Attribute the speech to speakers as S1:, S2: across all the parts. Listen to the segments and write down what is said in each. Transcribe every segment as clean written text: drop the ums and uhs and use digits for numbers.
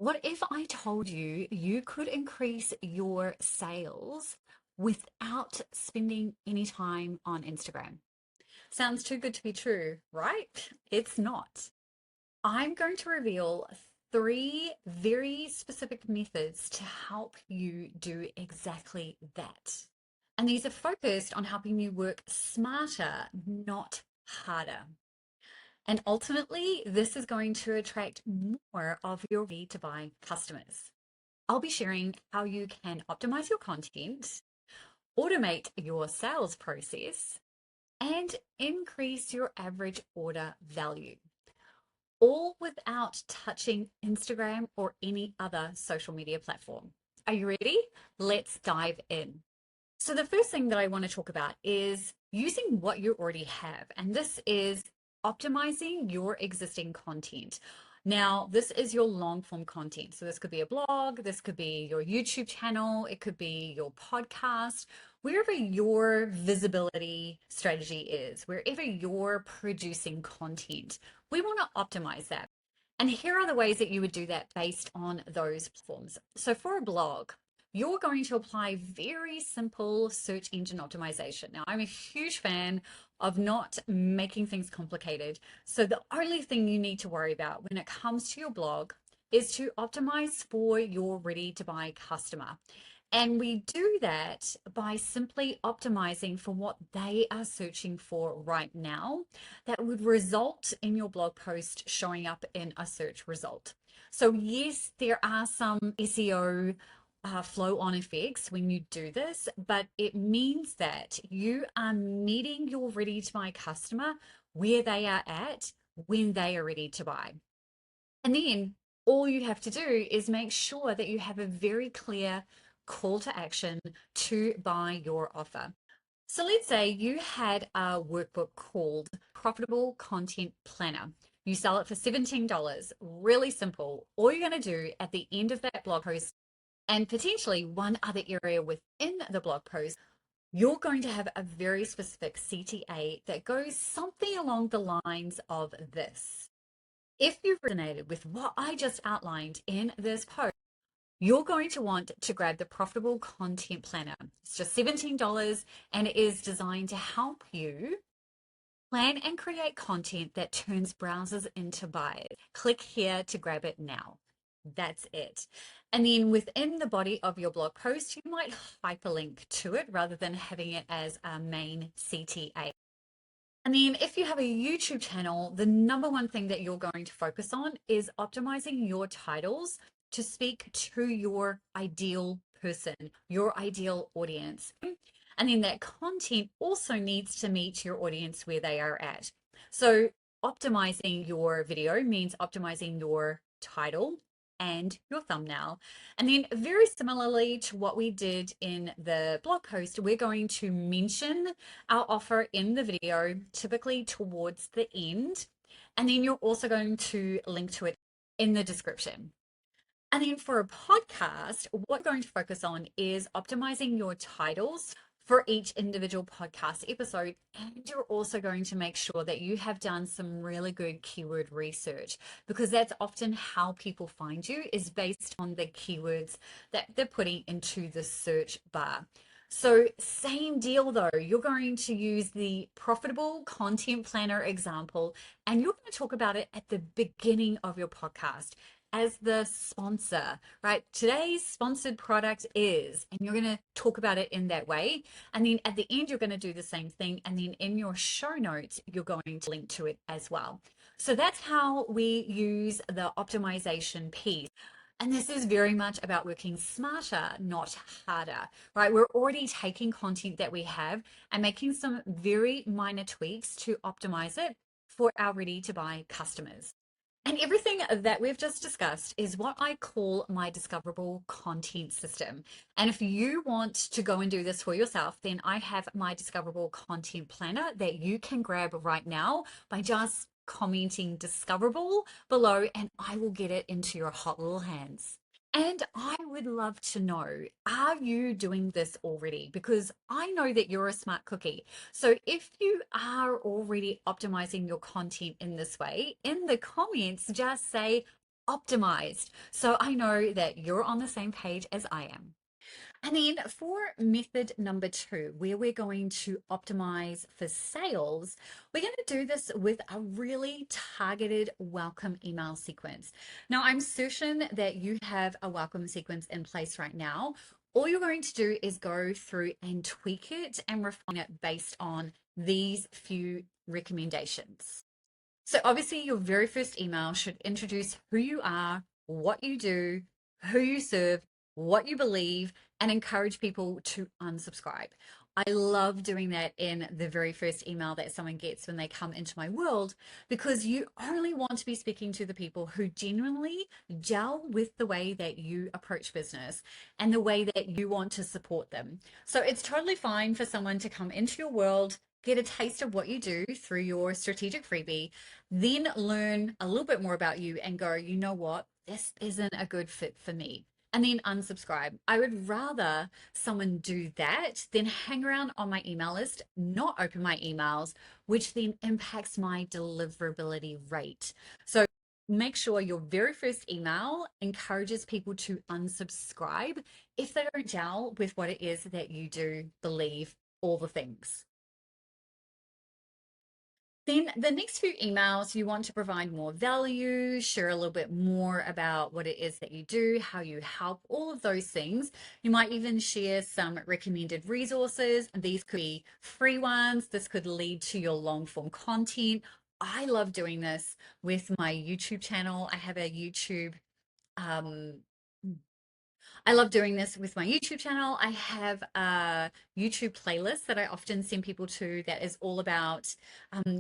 S1: What if I told you you could increase your sales without spending any time on Instagram? Sounds too good to be true, right? It's not. I'm going to reveal three very specific methods to help you do exactly that. And these are focused on helping you work smarter, not harder. And ultimately, this is going to attract more of your ready to buy customers. I'll be sharing how you can optimize your content, automate your sales process, and increase your average order value, all without touching Instagram or any other social media platform. Are you ready? Let's dive in. So, the first thing that I want to talk about is using what you already have, and this is optimizing your existing content. Now, this is your long form content. So, this could be a blog, this could be your YouTube channel, it could be your podcast, wherever your visibility strategy is, wherever you're producing content, we want to optimize that. And here are the ways that you would do that based on those platforms. So, for a blog, you're going to apply very simple search engine optimization. Now, I'm a huge fan of not making things complicated. So the only thing you need to worry about when it comes to your blog is to optimize for your ready to buy customer. And we do that by simply optimizing for what they are searching for right now that would result in your blog post showing up in a search result. So, yes, there are some SEO flow on effects when you do this, but it means that you are meeting your ready to buy customer where they are at when they are ready to buy. And then all you have to do is make sure that you have a very clear call to action to buy your offer. So let's say you had a workbook called Profitable Content Planner. You sell it for $17, really simple. All you're going to do at the end of that blog post and potentially one other area within the blog post, you're going to have a very specific CTA that goes something along the lines of this. If you've resonated with what I just outlined in this post, you're going to want to grab the Profitable Content Planner. It's just $17 and it is designed to help you plan and create content that turns browsers into buyers. Click here to grab it now. That's it. And then within the body of your blog post, you might hyperlink to it rather than having it as a main CTA. And then if you have a YouTube channel, the number one thing that you're going to focus on is optimizing your titles to speak to your ideal person, your ideal audience. And then that content also needs to meet your audience where they are at. So optimizing your video means optimizing your title and your thumbnail. And then very similarly to what we did in the blog post, we're going to mention our offer in the video, typically towards the end. And then you're also going to link to it in the description. And then for a podcast, what we're going to focus on is optimizing your titles for each individual podcast episode. And you're also going to make sure that you have done some really good keyword research because that's often how people find you is based on the keywords that they're putting into the search bar. So same deal though, you're going to use the Profitable Content Planner example and you're going to talk about it at the beginning of your podcast as the sponsor, right? Today's sponsored product is, and you're going to talk about it in that way. And then at the end, you're going to do the same thing. And then in your show notes, you're going to link to it as well. So that's how we use the optimization piece. And this is very much about working smarter, not harder, right? We're already taking content that we have and making some very minor tweaks to optimize it for our ready to buy customers. And everything that we've just discussed is what I call my discoverable content system. And if you want to go and do this for yourself, then I have my discoverable content planner that you can grab right now by just commenting discoverable below, and I will get it into your hot little hands. And I would love to know, are you doing this already? Because I know that you're a smart cookie. So if you are already optimizing your content in this way, in the comments, just say, optimized. So I know that you're on the same page as I am. And then for method number two, where we're going to optimize for sales, we're going to do this with a really targeted welcome email sequence. Now, I'm certain that you have a welcome sequence in place right now. All you're going to do is go through and tweak it and refine it based on these few recommendations. So obviously your very first email should introduce who you are, what you do, who you serve, what you believe, and encourage people to unsubscribe. I love doing that in the very first email that someone gets when they come into my world, because you only want to be speaking to the people who genuinely gel with the way that you approach business and the way that you want to support them. So it's totally fine for someone to come into your world, get a taste of what you do through your strategic freebie, then learn a little bit more about you and go, you know what, this isn't a good fit for me. And then unsubscribe. I would rather someone do that than hang around on my email list, not open my emails, which then impacts my deliverability rate. So make sure your very first email encourages people to unsubscribe if they don't gel with what it is that you do, believe, all the things. Then the next few emails, you want to provide more value, share a little bit more about what it is that you do, how you help, all of those things. You might even share some recommended resources. These could be free ones. This could lead to your long form content. I love doing this with my YouTube channel. I have a YouTube um, I love doing this with my YouTube channel. I have a YouTube playlist that I often send people to that is all about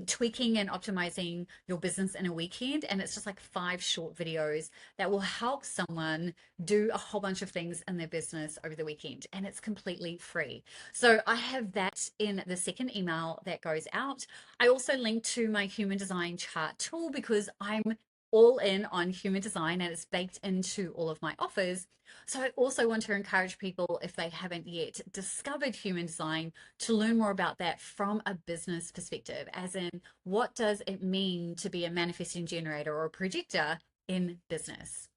S1: tweaking and optimizing your business in a weekend. And it's just like 5 short videos that will help someone do a whole bunch of things in their business over the weekend. And it's completely free. So I have that in the second email that goes out. I also link to my human design chart tool because I'm all in on human design and it's baked into all of my offers. So I also want to encourage people, if they haven't yet discovered human design, to learn more about that from a business perspective, as in what does it mean to be a manifesting generator or a projector in business.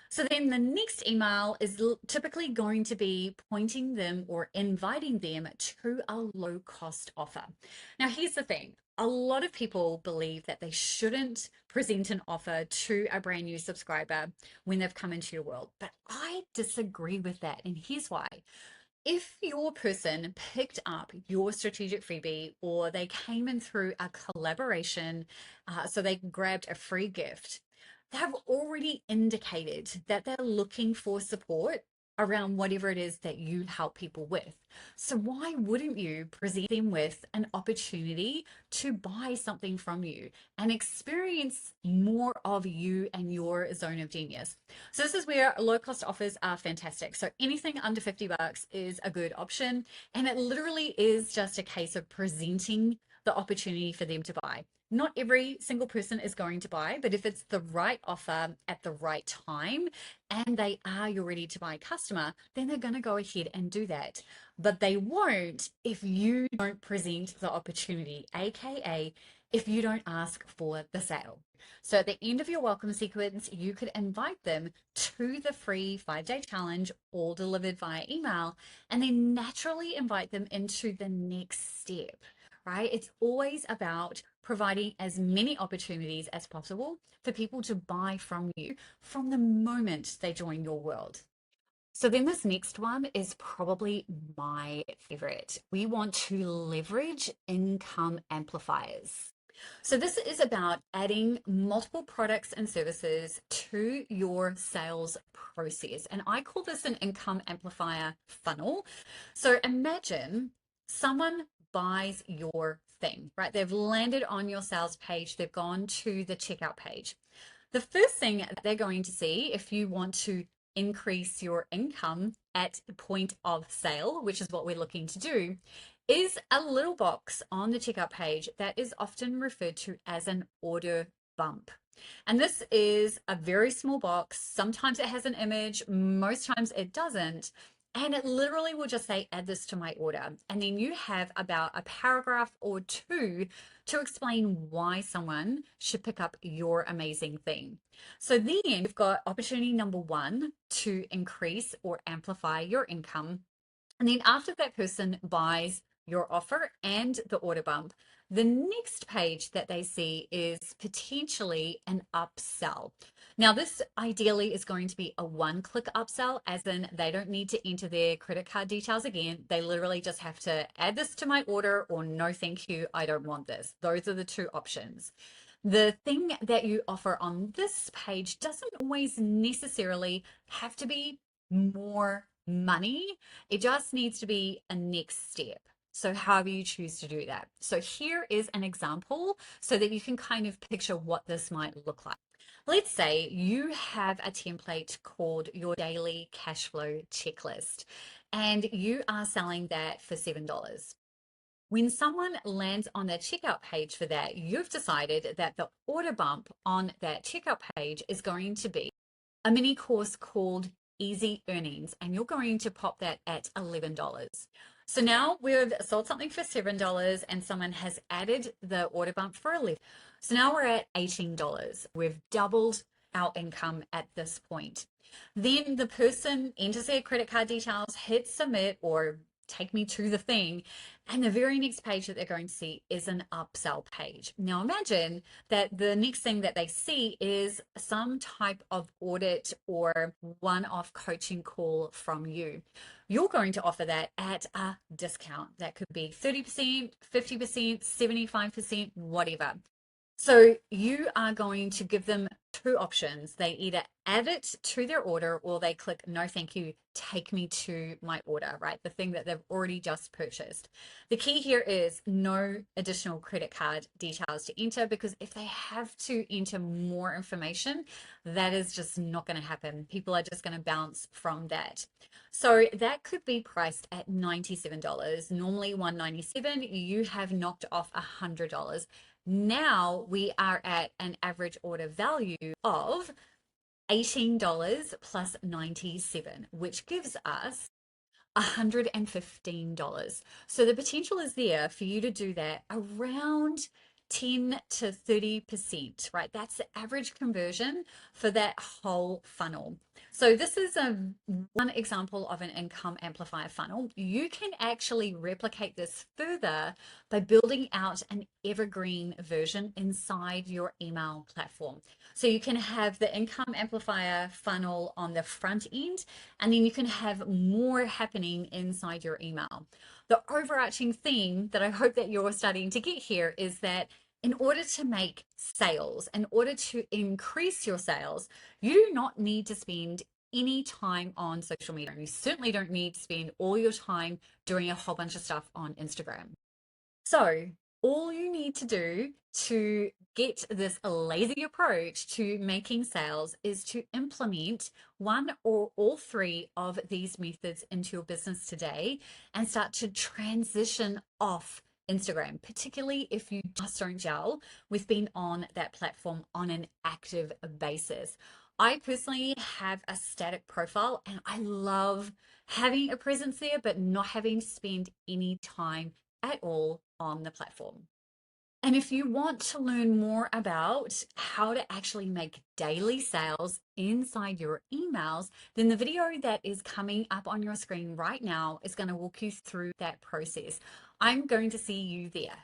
S1: So then the next email is typically going to be pointing them or inviting them to a low cost offer. Now, here's the thing. A lot of people believe that they shouldn't present an offer to a brand new subscriber when they've come into your world, but I disagree with that. And here's why. If your person picked up your strategic freebie or they came in through a collaboration, so they grabbed a free gift, they have already indicated that they're looking for support around whatever it is that you help people with. So why wouldn't you present them with an opportunity to buy something from you and experience more of you and your zone of genius? So this is where low cost offers are fantastic. So anything under $50 is a good option. And it literally is just a case of presenting the opportunity for them to buy. Not every single person is going to buy, but if it's the right offer at the right time and they are your ready to buy customer, then they're going to go ahead and do that. But they won't if you don't present the opportunity, aka if you don't ask for the sale. So at the end of your welcome sequence, you could invite them to the free 5-day challenge, all delivered via email, and then naturally invite them into the next step, right? It's always about providing as many opportunities as possible for people to buy from you from the moment they join your world. So then this next one is probably my favorite. We want to leverage income amplifiers. So this is about adding multiple products and services to your sales process. And I call this an income amplifier funnel. So imagine someone buys your thing, right? They've landed on your sales page, they've gone to the checkout page. The first thing they're going to see, if you want to increase your income at the point of sale, which is what we're looking to do, is a little box on the checkout page that is often referred to as an order bump. And this is a very small box. Sometimes it has an image, most times it doesn't. And it literally will just say, add this to my order. And then you have about a paragraph or two to explain why someone should pick up your amazing thing. So then you've got opportunity number one to increase or amplify your income. And then after that person buys your offer and the order bump, the next page that they see is potentially an upsell. Now, this ideally is going to be a one-click upsell, as in they don't need to enter their credit card details again. They literally just have to add this to my order or no, thank you, I don't want this. Those are the two options. The thing that you offer on this page doesn't always necessarily have to be more money. It just needs to be a next step. So however you choose to do that. So here is an example so that you can kind of picture what this might look like. Let's say you have a template called your daily cash flow checklist and you are selling that for $7. When someone lands on the checkout page for that, you've decided that the order bump on that checkout page is going to be a mini course called Easy Earnings, and you're going to pop that at $11. So now we've sold something for $7 and someone has added the order bump for $11. So now we're at $18. We've doubled our income at this point. Then the person enters their credit card details, hits submit or take me to the thing, and the very next page that they're going to see is an upsell page. Now imagine that the next thing that they see is some type of audit or one-off coaching call from you. You're going to offer that at a discount. That could be 30%, 50%, 75%, whatever. So you are going to give them two options. They either add it to their order or they click no thank you, take me to my order, right? The thing that they've already just purchased. The key here is no additional credit card details to enter, because if they have to enter more information, that is just not going to happen. People are just going to bounce from that. So that could be priced at $97. Normally $197. You have knocked off $100. Now we are at an average order value of $18 plus 97, which gives us $115. So the potential is there for you to do that around 10 to 30%, right? That's the average conversion for that whole funnel. So this is one example of an income amplifier funnel. You can actually replicate this further by building out an evergreen version inside your email platform. So you can have the income amplifier funnel on the front end, and then you can have more happening inside your email. The overarching theme that I hope that you're starting to get here is that in order to make sales, in order to increase your sales, you do not need to spend any time on social media. You certainly don't need to spend all your time doing a whole bunch of stuff on Instagram. So all you need to do to get this lazy approach to making sales is to implement one or all three of these methods into your business today and start to transition off Instagram, particularly if you just don't gel with being on that platform on an active basis. I personally have a static profile and I love having a presence there, but not having to spend any time at all on the platform. And if you want to learn more about how to actually make daily sales inside your emails, then the video that is coming up on your screen right now is going to walk you through that process. I'm going to see you there.